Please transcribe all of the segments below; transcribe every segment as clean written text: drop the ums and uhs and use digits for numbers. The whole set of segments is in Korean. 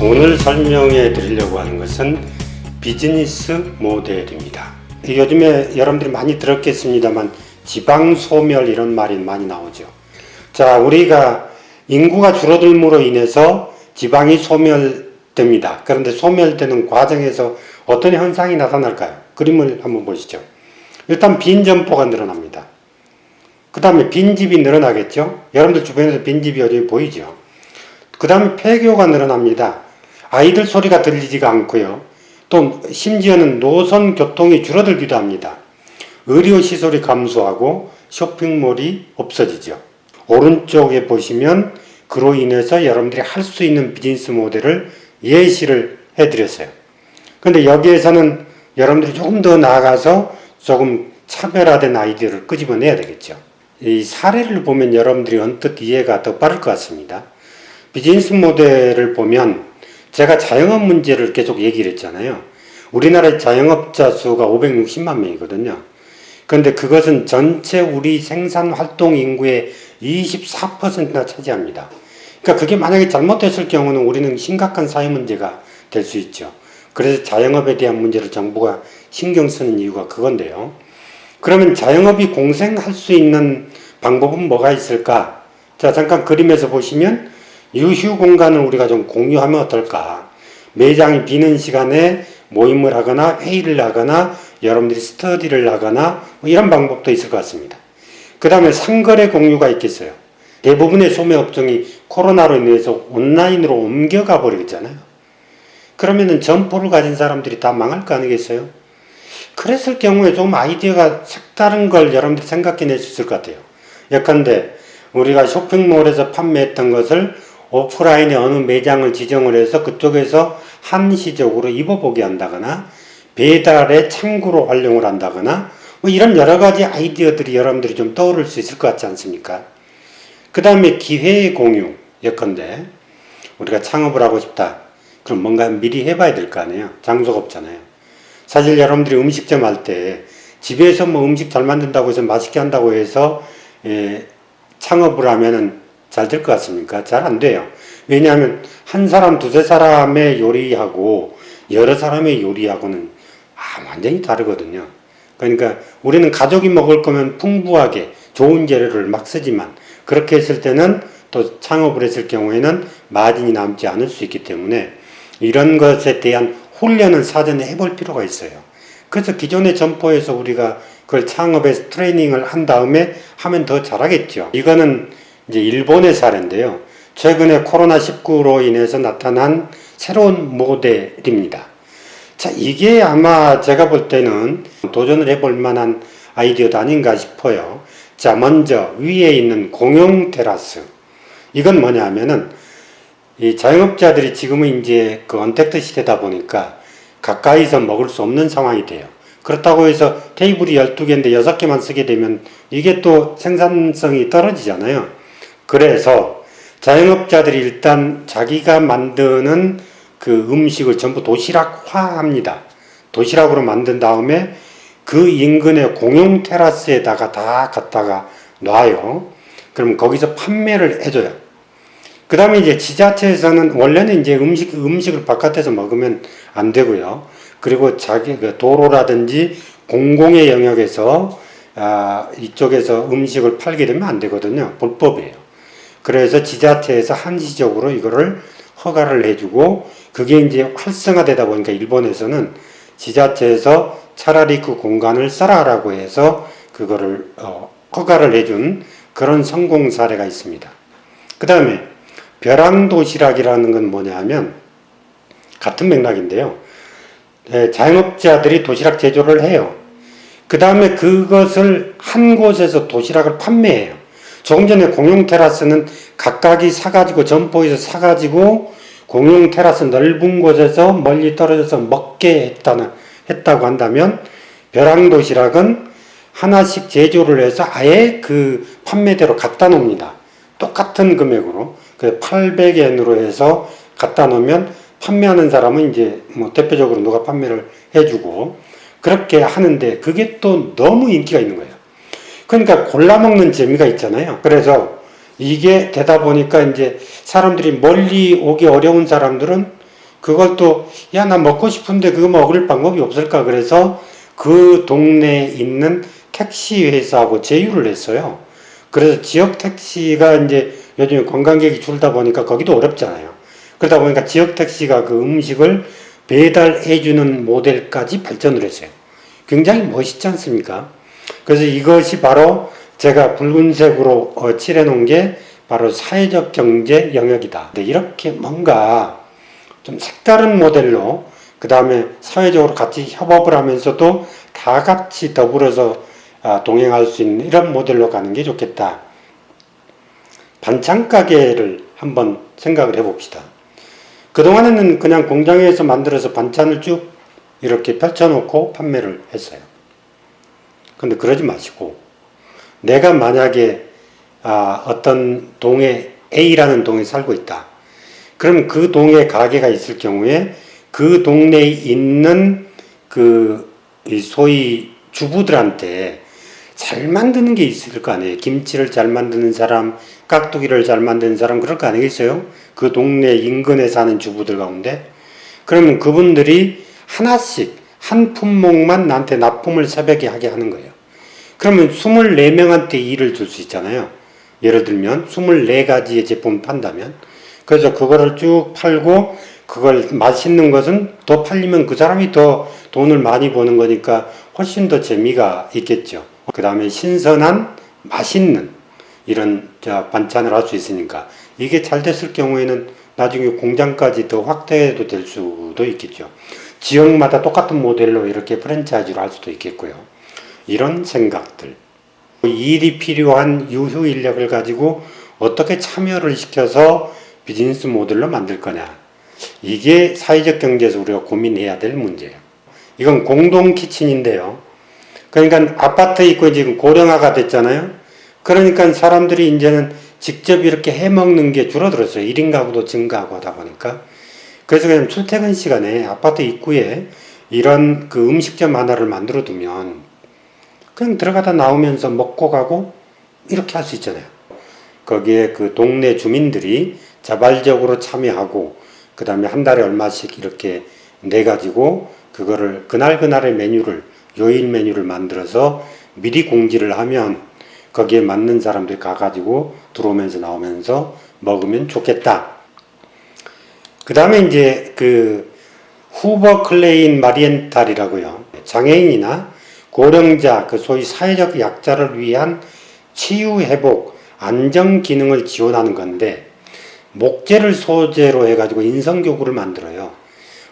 오늘 설명해 드리려고 하는 것은 비즈니스 모델입니다. 요즘에 여러분들이 많이 들었겠습니다만 지방소멸 이런 말이 많이 나오죠. 자, 우리가 인구가 줄어들므로 인해서 지방이 소멸됩니다. 그런데 소멸되는 과정에서 어떤 현상이 나타날까요? 그림을 한번 보시죠. 일단 빈점포가 늘어납니다. 그 다음에 빈집이 늘어나겠죠. 여러분들 주변에서 빈집이 어디 보이죠. 그 다음에 폐교가 늘어납니다. 아이들 소리가 들리지가 않고요. 또 심지어는 노선 교통이 줄어들기도 합니다. 의료시설이 감소하고 쇼핑몰이 없어지죠. 오른쪽에 보시면 그로 인해서 여러분들이 할 수 있는 비즈니스 모델을 예시를 해드렸어요. 그런데 여기에서는 여러분들이 조금 더 나아가서 조금 차별화된 아이디어를 끄집어내야 되겠죠. 이 사례를 보면 여러분들이 언뜻 이해가 더 빠를 것 같습니다. 비즈니스 모델을 보면 제가 자영업 문제를 계속 얘기를 했잖아요. 우리나라의 자영업자 수가 560만 명이거든요. 그런데 그것은 전체 우리 생산 활동 인구의 24%나 차지합니다. 그러니까 그게 만약에 잘못됐을 경우는 우리는 심각한 사회 문제가 될 수 있죠. 그래서 자영업에 대한 문제를 정부가 신경 쓰는 이유가 그건데요. 그러면 자영업이 공생할 수 있는 방법은 뭐가 있을까? 자, 잠깐 그림에서 보시면 유휴 공간을 우리가 좀 공유하면 어떨까? 매장이 비는 시간에 모임을 하거나 회의를 하거나 여러분들이 스터디를 하거나 뭐 이런 방법도 있을 것 같습니다. 그 다음에 상거래 공유가 있겠어요. 대부분의 소매업종이 코로나로 인해서 온라인으로 옮겨가 버리겠잖아요. 그러면은 점포를 가진 사람들이 다 망할 거 아니겠어요? 그랬을 경우에 좀 아이디어가 색다른 걸 여러분들이 생각해낼 수 있을 것 같아요. 예컨대 우리가 쇼핑몰에서 판매했던 것을 오프라인에 어느 매장을 지정을 해서 그쪽에서 한시적으로 입어보게 한다거나 배달의 창구로 활용을 한다거나 뭐 이런 여러 가지 아이디어들이 여러분들이 좀 떠오를 수 있을 것 같지 않습니까? 그 다음에 기회의 공유. 예컨대 우리가 창업을 하고 싶다. 그럼 뭔가 미리 해봐야 될 거 아니에요. 장소가 없잖아요. 사실 여러분들이 음식점 할 때 집에서 뭐 음식 잘 만든다고 해서 맛있게 한다고 해서 창업을 하면은 잘 될 것 같습니까? 잘 안 돼요. 왜냐하면 한 사람, 두세 사람의 요리하고 여러 사람의 요리하고는 완전히 다르거든요. 그러니까 우리는 가족이 먹을 거면 풍부하게 좋은 재료를 막 쓰지만 그렇게 했을 때는 또 창업을 했을 경우에는 마진이 남지 않을 수 있기 때문에 이런 것에 대한 훈련을 사전에 해볼 필요가 있어요. 그래서 기존의 점포에서 우리가 그걸 창업에서 트레이닝을 한 다음에 하면 더 잘하겠죠. 이거는 이제 일본의 사례인데요. 최근에 코로나19로 인해서 나타난 새로운 모델입니다. 자, 이게 아마 제가 볼 때는 도전을 해볼 만한 아이디어도 아닌가 싶어요. 자, 먼저 위에 있는 공용 테라스. 이건 뭐냐 하면은 이 자영업자들이 지금은 이제 그 언택트 시대다 보니까 가까이서 먹을 수 없는 상황이 돼요. 그렇다고 해서 테이블이 12개인데 6개만 쓰게 되면 이게 또 생산성이 떨어지잖아요. 그래서 자영업자들이 일단 자기가 만드는 그 음식을 전부 도시락화 합니다. 도시락으로 만든 다음에 그 인근의 공용 테라스에다가 다 갖다가 놔요. 그럼 거기서 판매를 해줘요. 그 다음에 이제 지자체에서는 원래는 이제 음식을 바깥에서 먹으면 안 되고요. 그리고 자기 그 도로라든지 공공의 영역에서 이쪽에서 음식을 팔게 되면 안 되거든요. 불법이에요. 그래서 지자체에서 한시적으로 이거를 허가를 해주고 그게 이제 활성화되다 보니까 일본에서는 지자체에서 차라리 그 공간을 써라라고 해서 그거를 허가를 해준 그런 성공 사례가 있습니다. 그 다음에 벼랑도시락이라는 건 뭐냐 하면 같은 맥락인데요. 자영업자들이 도시락 제조를 해요. 그 다음에 그것을 한 곳에서 도시락을 판매해요. 조금 전에 공용 테라스는 각각이 사가지고 점포에서 사가지고 공용 테라스 넓은 곳에서 멀리 떨어져서 먹게 했다고 한다면 벼랑도시락은 하나씩 제조를 해서 아예 그 판매대로 갖다 놓습니다. 똑같은 금액으로 800엔으로 해서 갖다 놓으면 판매하는 사람은 이제 뭐 대표적으로 누가 판매를 해주고 그렇게 하는데 그게 또 너무 인기가 있는 거예요. 그러니까 골라 먹는 재미가 있잖아요. 그래서 이게 되다 보니까 이제 사람들이 멀리 오기 어려운 사람들은 그걸 또, 야, 나 먹고 싶은데 그거 먹을 방법이 없을까? 그래서 그 동네에 있는 택시 회사하고 제휴를 했어요. 그래서 지역 택시가 이제 요즘에 관광객이 줄다 보니까 거기도 어렵잖아요. 그러다 보니까 지역 택시가 그 음식을 배달해주는 모델까지 발전을 했어요. 굉장히 멋있지 않습니까? 그래서 이것이 바로 제가 붉은색으로 칠해 놓은 게 바로 사회적 경제 영역이다. 이렇게 뭔가 좀 색다른 모델로 그 다음에 사회적으로 같이 협업을 하면서도 다 같이 더불어서 동행할 수 있는 이런 모델로 가는 게 좋겠다. 반찬 가게를 한번 생각을 해봅시다. 그동안에는 그냥 공장에서 만들어서 반찬을 쭉 이렇게 펼쳐놓고 판매를 했어요. 근데 그러지 마시고, 내가 만약에 어떤 동에 A라는 동에 살고 있다. 그럼 그 동에 가게가 있을 경우에 그 동네에 있는 그 소위 주부들한테 잘 만드는 게 있을 거 아니에요. 김치를 잘 만드는 사람, 깍두기를 잘 만드는 사람, 그럴 거 아니겠어요? 그 동네 인근에 사는 주부들 가운데. 그러면 그분들이 하나씩 한 품목만 나한테 납품을 새벽에 하게 하는 거예요. 그러면 24명한테 일을 줄 수 있잖아요. 예를 들면 24가지의 제품을 판다면. 그래서 그거를 쭉 팔고, 그걸 맛있는 것은 더 팔리면 그 사람이 더 돈을 많이 버는 거니까 훨씬 더 재미가 있겠죠. 그 다음에 신선한 맛있는 이런 반찬을 할 수 있으니까 이게 잘 됐을 경우에는 나중에 공장까지 더 확대도 될 수도 있겠죠. 지역마다 똑같은 모델로 이렇게 프랜차이즈로 할 수도 있겠고요. 이런 생각들, 일이 필요한 유휴 인력을 가지고 어떻게 참여를 시켜서 비즈니스 모델로 만들 거냐, 이게 사회적 경제에서 우리가 고민해야 될 문제예요. 이건 공동 키친인데요. 그러니까 아파트에 있고 지금 고령화가 됐잖아요. 그러니까 사람들이 이제는 직접 이렇게 해 먹는 게 줄어들었어요. 1인 가구도 증가하고 하다 보니까. 그래서 그냥 출퇴근 시간에 아파트 입구에 이런 그 음식점 하나를 만들어 두면 그냥 들어가다 나오면서 먹고 가고 이렇게 할 수 있잖아요. 거기에 그 동네 주민들이 자발적으로 참여하고 그 다음에 한 달에 얼마씩 이렇게 내가지고 그거를 그날그날의 메뉴를, 요일 메뉴를 만들어서 미리 공지를 하면 거기에 맞는 사람들이 가가지고 들어오면서 나오면서 먹으면 좋겠다. 그 다음에 이제 그 후버 클레인 마리엔탈이라고요. 장애인이나 고령자, 그 소위 사회적 약자를 위한 치유 회복, 안정 기능을 지원하는 건데, 목재를 소재로 해가지고 인성교구를 만들어요.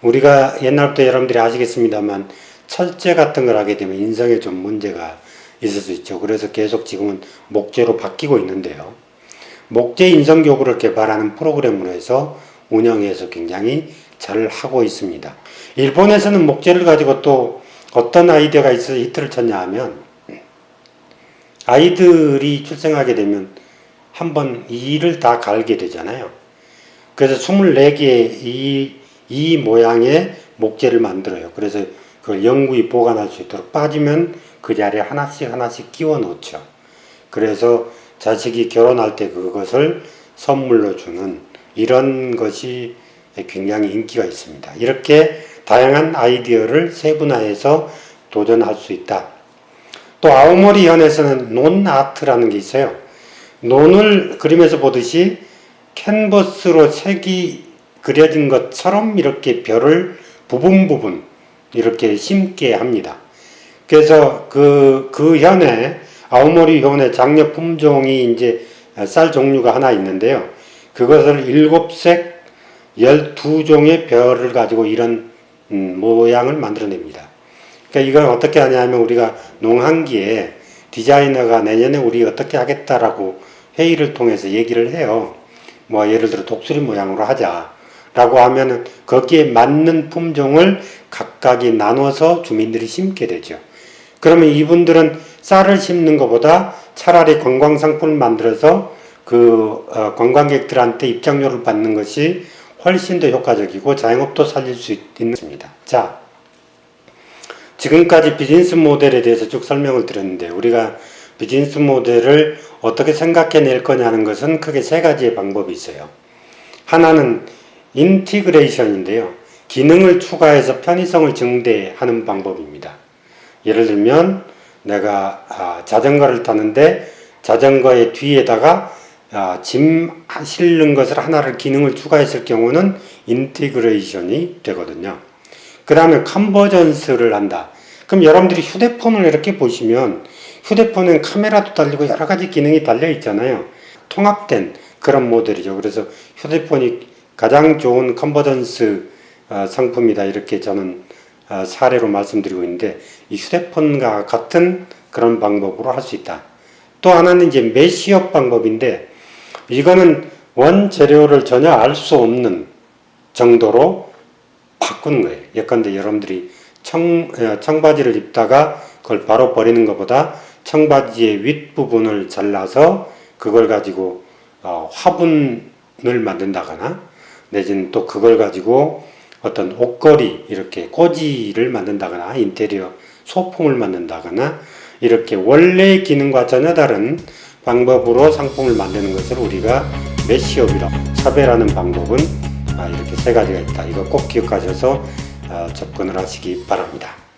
우리가 옛날부터 여러분들이 아시겠습니다만 철제 같은 걸 하게 되면 인성에 좀 문제가 있을 수 있죠. 그래서 계속 지금은 목재로 바뀌고 있는데요. 목재 인성교구를 개발하는 프로그램으로 해서 운영해서 굉장히 잘 하고 있습니다. 일본에서는 목재를 가지고 또 어떤 아이디어가 있어서 히트를 쳤냐 하면, 아이들이 출생하게 되면 한번 이를 다 갈게 되잖아요. 그래서 24개의 이 모양의 목재를 만들어요. 그래서 그걸 영구히 보관할 수 있도록 빠지면 그 자리에 하나씩 끼워 놓죠. 그래서 자식이 결혼할 때 그것을 선물로 주는 이런 것이 굉장히 인기가 있습니다. 이렇게 다양한 아이디어를 세분화해서 도전할 수 있다. 또 아오모리 현에서는 논아트라는 게 있어요. 논을 그림에서 보듯이 캔버스로 색이 그려진 것처럼 이렇게 별을 부분 이렇게 심게 합니다. 그래서 그 현에, 아오모리 현의 장려 품종이 이제 쌀 종류가 하나 있는데요. 그것을 7색 12종의 별을 가지고 이런 모양을 만들어냅니다. 그러니까 이걸 어떻게 하냐면, 우리가 농한기에 디자이너가 내년에 우리 어떻게 하겠다라고 회의를 통해서 얘기를 해요. 뭐 예를 들어 독수리 모양으로 하자라고 하면은 거기에 맞는 품종을 각각이 나눠서 주민들이 심게 되죠. 그러면 이분들은 쌀을 심는 것보다 차라리 관광상품을 만들어서 그 관광객들한테 입장료를 받는 것이 훨씬 더 효과적이고 자영업도 살릴 수 있습니다. 자, 지금까지 비즈니스 모델에 대해서 쭉 설명을 드렸는데, 우리가 비즈니스 모델을 어떻게 생각해낼 거냐는 것은 크게 세 가지의 방법이 있어요. 하나는 인티그레이션인데요. 기능을 추가해서 편의성을 증대하는 방법입니다. 예를 들면 내가 자전거를 타는데 자전거의 뒤에다가 짐 실는 것을 하나를 기능을 추가했을 경우는 인티그레이션이 되거든요. 그 다음에 컨버전스를 한다. 그럼 여러분들이 휴대폰을 이렇게 보시면 휴대폰은 카메라도 달리고 여러 가지 기능이 달려 있잖아요. 통합된 그런 모델이죠. 그래서 휴대폰이 가장 좋은 컨버전스 상품이다. 이렇게 저는 사례로 말씀드리고 있는데 이 휴대폰과 같은 그런 방법으로 할 수 있다. 또 하나는 이제 메시업 방법인데 이거는 원재료를 전혀 알 수 없는 정도로 바꾸는 거예요. 예컨대 여러분들이 청바지를 입다가 그걸 바로 버리는 것보다 청바지의 윗부분을 잘라서 그걸 가지고 화분을 만든다거나 내지는 또 그걸 가지고 어떤 옷걸이 이렇게 꼬지를 만든다거나 인테리어 소품을 만든다거나 이렇게 원래의 기능과 전혀 다른 방법으로 상품을 만드는 것을 우리가 메시업이라고 차별하는 방법은 이렇게 세 가지가 있다. 이거 꼭 기억하셔서 접근을 하시기 바랍니다.